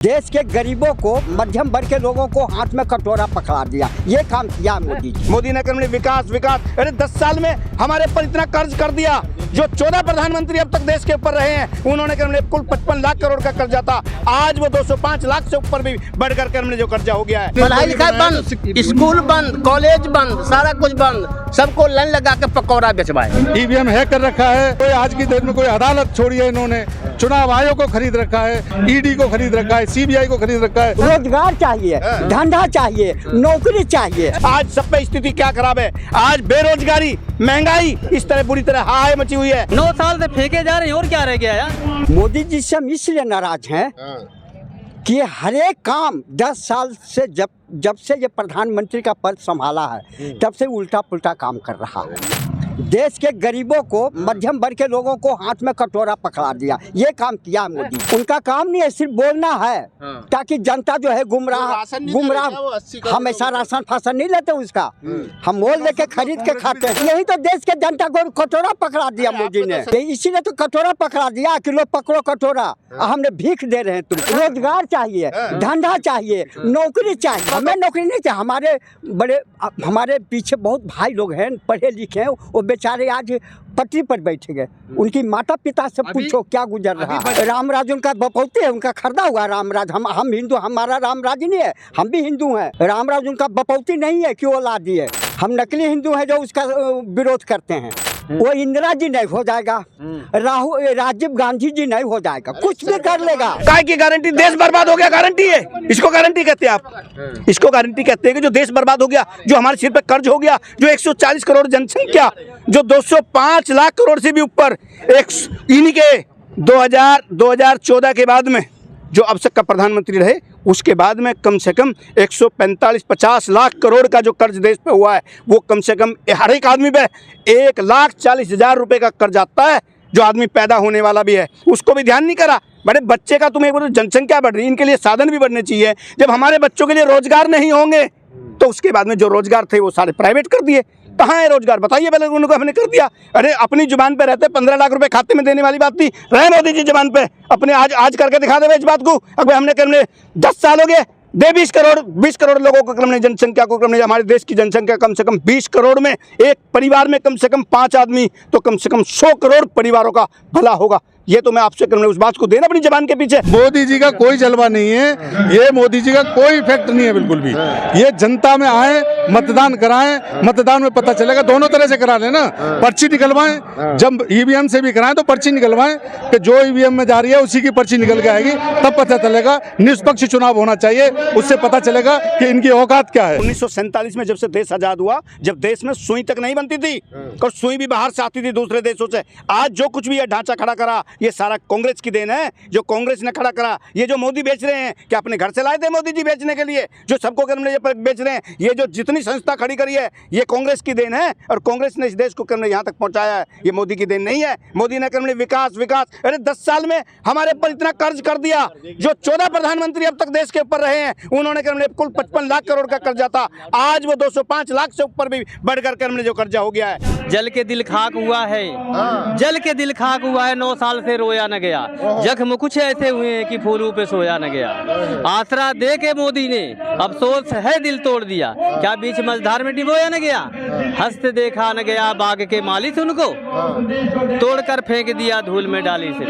देश के गरीबों को, मध्यम वर्ग के लोगों को हाथ में कटोरा पकड़ा दिया। ये काम किया मोदी जी। मोदी ने क्रमशः विकास विकास अरे 10 साल में हमारे पर इतना कर्ज कर दिया। जो 14 प्रधानमंत्री अब तक देश के ऊपर रहे हैं, उन्होंने क्रमशः कुल 55 लाख करोड़ का कर्जा था। आज वो 205 लाख से ऊपर भी बढ़कर क्रमशः जो कर्जा हो गया है। पढ़ाई लिखाई बंद, स्कूल बंद, कॉलेज बंद, सारा कुछ बंद, सबको लाइन लगा के पकौड़ा बेचवाए। ईवीएम हैक कर रखा है। कोई आज की डेट में कोई अदालत छोड़ी है, इन्होंने चुनाव आयोग को खरीद रखा है, ईडी को खरीद रखा है, सीबीआई को खरीद रखा है। रोजगार चाहिए, धंधा चाहिए, नौकरी चाहिए। आज सब पे स्थिति क्या खराब है। आज बेरोजगारी, महंगाई इस तरह बुरी तरह हाय मची हुई है। 9 साल से फेंके जा रहे हैं और क्या रह गया यार। मोदी जी से हम इसलिए नाराज हैं कि हर एक काम 10 साल से जब से ये प्रधानमंत्री का पद संभाला है, तब से उल्टा पुल्टा काम कर रहा है। देश के गरीबों को, मध्यम वर्ग के लोगों को हाथ में कटोरा पकड़ा दिया। ये काम किया मोदी। उनका काम नहीं है, सिर्फ बोलना है ताकि जनता जो है गुमराह हमेशा राशन फासन नहीं लेते उसका। हम मोल लेके खरीद के खाते हैं। यही तो देश के जनता को कटोरा पकड़ा दिया मोदी ने। इसीलिए तो कटोरा पकड़ा दिया कि लो पकड़ो कटोरा, हमने भीख दे रहे हैं तुम। रोजगार चाहिए, धंधा चाहिए, नौकरी चाहिए। हमें नौकरी नहीं चाहिए। हमारे पीछे बहुत भाई लोग हैं, पढ़े लिखे हैं, वो बेचारे आज पटरी पर बैठे गए। उनकी माता पिता से पूछो क्या गुजर रहा है। रामराज उनका बपौती है, उनका खरीदा हुआ रामराज। हम हिंदू, हमारा रामराज नहीं है, हम भी हिंदू हैं। रामराज उनका बपौती नहीं है कि वो ला दिए। हम नकली हिंदू हैं जो उसका विरोध करते हैं। वो इंदिरा जी नहीं हो जाएगा, राजीव गांधी जी नहीं हो जाएगा, कुछ भी कर लेगा। काय की गारंटी? देश बर्बाद हो गया गारंटी है। इसको गारंटी कहते हैं आप? इसको गारंटी कहते हैं कि जो देश बर्बाद हो गया, जो हमारे सिर पे कर्ज हो गया, जो 140 करोड़ जनसंख्या, जो 205 लाख करोड़ से भी ऊपर इन्हीं के 2014 के बाद में जो अब तक का प्रधानमंत्री रहे, उसके बाद में कम से कम 145-50 लाख करोड़ का जो कर्ज देश पे हुआ है, वो कम से कम हर एक आदमी पे 1,40,000 रुपए का कर्ज आता है। जो आदमी पैदा होने वाला भी है उसको भी ध्यान नहीं करा। बड़े बच्चे का तुम्हें बोलो, जनसंख्या बढ़ रही है, इनके लिए साधन भी बढ़ने चाहिए। जब हमारे बच्चों के लिए रोजगार नहीं होंगे तो उसके बाद में जो रोजगार थे वो सारे प्राइवेट कर दिए। कहाँ है रोजगार बताइए? पहले उनको हमने कर दिया। अरे अपनी जुबान पे रहते 15 लाख रुपए खाते में देने वाली बात थी, रहे मोदी जी जुबान पे अपने आज करके दिखा दे इस बात को। अगर हमने 10 साल हो गए, दे 20 करोड़ लोगों को क्रम जनसंख्या को क्रम हमारे देश की जनसंख्या कम से कम 20 करोड़ में, एक परिवार में कम से कम 5 आदमी, तो कम से कम 100 करोड़ परिवारों का भला होगा। ये तो मैं आपसे उस बात को देना अपनी जबान के पीछे। मोदी जी का कोई जलवा नहीं है, ये मोदी जी का कोई इफेक्ट नहीं है बिल्कुल भी। ये जनता में आए, मतदान कराएं, मतदान में पता चलेगा। दोनों तरह से करा लेना, पर्ची निकलवाएं। जब ईवीएम से भी कराएं तो पर्ची निकलवाएं कि जो ईवीएम में जा रही है उसी की पर्ची निकल के आएगी, तब पता चलेगा। निष्पक्ष चुनाव होना चाहिए, उससे पता चलेगा कि इनकी औकात क्या है। 1947 में जब से देश आजाद हुआ, जब देश में सुई तक नहीं बनती थी और सुई भी बाहर से आती थी दूसरे देशों से। आज जो कुछ भी ये ढांचा खड़ा करा, ये सारा कांग्रेस की देन है। जो कांग्रेस ने खड़ा करा, ये जो मोदी बेच रहे हैं, क्या अपने घर से लाए थे मोदी जी बेचने के लिए? जो सबको ये बेच रहे हैं, ये जो जितनी संस्था खड़ी करी है, ये कांग्रेस की देन है। और कांग्रेस ने इस देश को यहाँ तक पहुंचाया है, ये मोदी की देन नहीं है। मोदी ने विकास विकास अरे 10 साल में हमारे पर इतना कर्ज कर दिया। जो 14 प्रधानमंत्री अब तक देश के ऊपर रहे हैं, उन्होंने कुल 55 लाख करोड़ का कर्जा था। आज वो 205 लाख से ऊपर भी बढ़कर जो कर्जा हो गया है। जल के दिल खाक हुआ है, जल के दिल खाक हुआ है। 9 साल से रोया न गया, जख्म कुछ ऐसे हुए हैं कि फूलों पे सोया न गया। आसरा दे के मोदी ने अफसोस है दिल तोड़ दिया, क्या बीच मझधार में डिबोया न गया। हंसते देखा न गया बाग के माली उनको, तोड़कर फेंक दिया धूल में डाली से।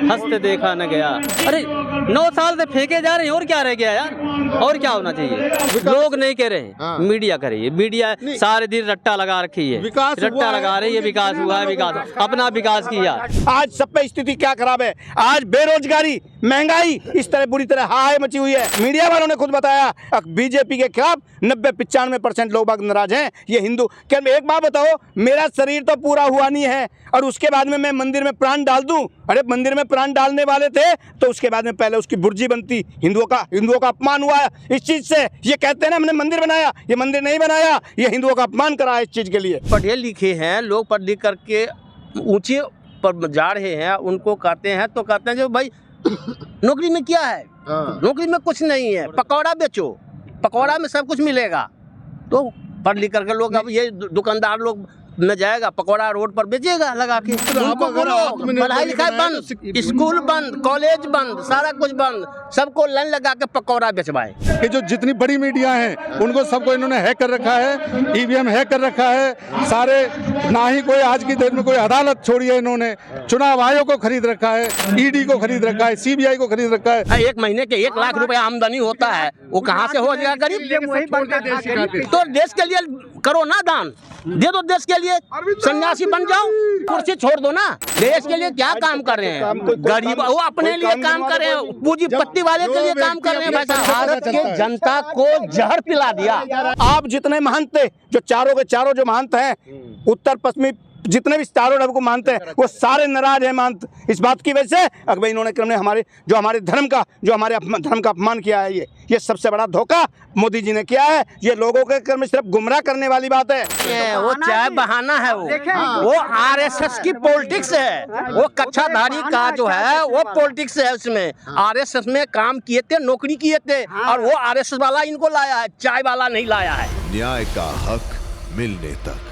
हंसते देखा न गया। अरे 9 साल से फेंके जा रहे हैं और क्या रह गया यार। और क्या होना चाहिए? लोग नहीं कह रहे हैं, मीडिया कर रही है। मीडिया सारे दिन रट्टा लगा रखी है, रट्टा लगा रही है। विकास हुआ है, विकास अपना विकास किया। आज सब पे स्थिति क्या खराब है। आज बेरोजगारी, महंगाई इस तरह बुरी तरह हाय मची हुई है। मीडिया वालों ने खुद बताया, बीजेपी के खिलाफ 90-95% लोग बाग नाराज हैं। ये हिंदू क्या? एक बात बताओ, मेरा शरीर तो पूरा हुआ नहीं है और उसके बाद में मैं मंदिर में प्राण डाल दूं? अरे मंदिर में प्राण डालने वाले थे तो उसके बाद में पहले उसकी बुर्जी बनती। हिंदुओं का अपमान हुआ है इस चीज से। ये कहते हैं ना हमने मंदिर बनाया, ये मंदिर नहीं बनाया, ये हिंदुओं का अपमान करा है इस चीज के लिए। पढ़े लिखे हैं लोग, पढ़ लिख करके ऊंचे पर जा रहे हैं, उनको कहते हैं तो कहते हैं जो भाई नौकरी में क्या है, नौकरी में कुछ नहीं है, पकौड़ा बेचो, पकौड़ा में सब कुछ मिलेगा। तो पढ़ लिख करके लोग, अब ये दुकानदार लोग में जाएगा, पकौड़ा रोड पर बेचेगा लगा के। उनको बोलो पढ़ाई लिखाई बंद, स्कूल बंद, कॉलेज बंद, सारा कुछ बंद, सबको लाइन लगा के पकौड़ा बेचवाए। कि जो जितनी बड़ी मीडिया हैं उनको सबको इन्होंने हैक कर रखा है, ईवीएम हैक कर रखा है सारे। ना ही कोई आज की डेट में कोई अदालत छोड़ी है इन्होंने, चुनाव आयोग को खरीद रखा है, ईडी को खरीद रखा है, सीबीआई को खरीद रखा है। एक महीने के 1 लाख रुपए आमदनी होता है, वो कहाँ से हो जाएगा गरीब? तो देश के लिए करो ना दान, दे दो देश के लिए, सन्यासी बन जाओ, कुर्सी छोड़ दो ना। देश के लिए क्या काम कर रहे हैं? गरीब वो अपने लिए काम कर रहे हैं, पूंजीपति वाले के लिए काम कर रहे हैं। भारत के जनता को जहर पिला दिया। आप जितने महंत थे, जो चारों के चारों जो महंत हैं, उत्तर पश्चिमी जितने भी चारों रब को मानते हैं, वो सारे नाराज हैं महंत इस बात की वजह से कि भाई इन्होंने क्रम ने हमारे धर्म का अपमान किया है। ये सबसे बड़ा धोखा मोदी जी ने किया है। ये लोगों के क्रम में सिर्फ गुमराह करने वाली बात है। वो चाहे बहाना है, वो आरएसएस की पॉलिटिक्स है। वो कच्छाधारी का जो है वो पॉलिटिक्स है। उसमें आरएसएस में काम किए थे, नौकरी किए थे, और वो आरएसएस वाला इनको लाया है, चाय वाला नहीं लाया है। न्याय का हक मिलने तक।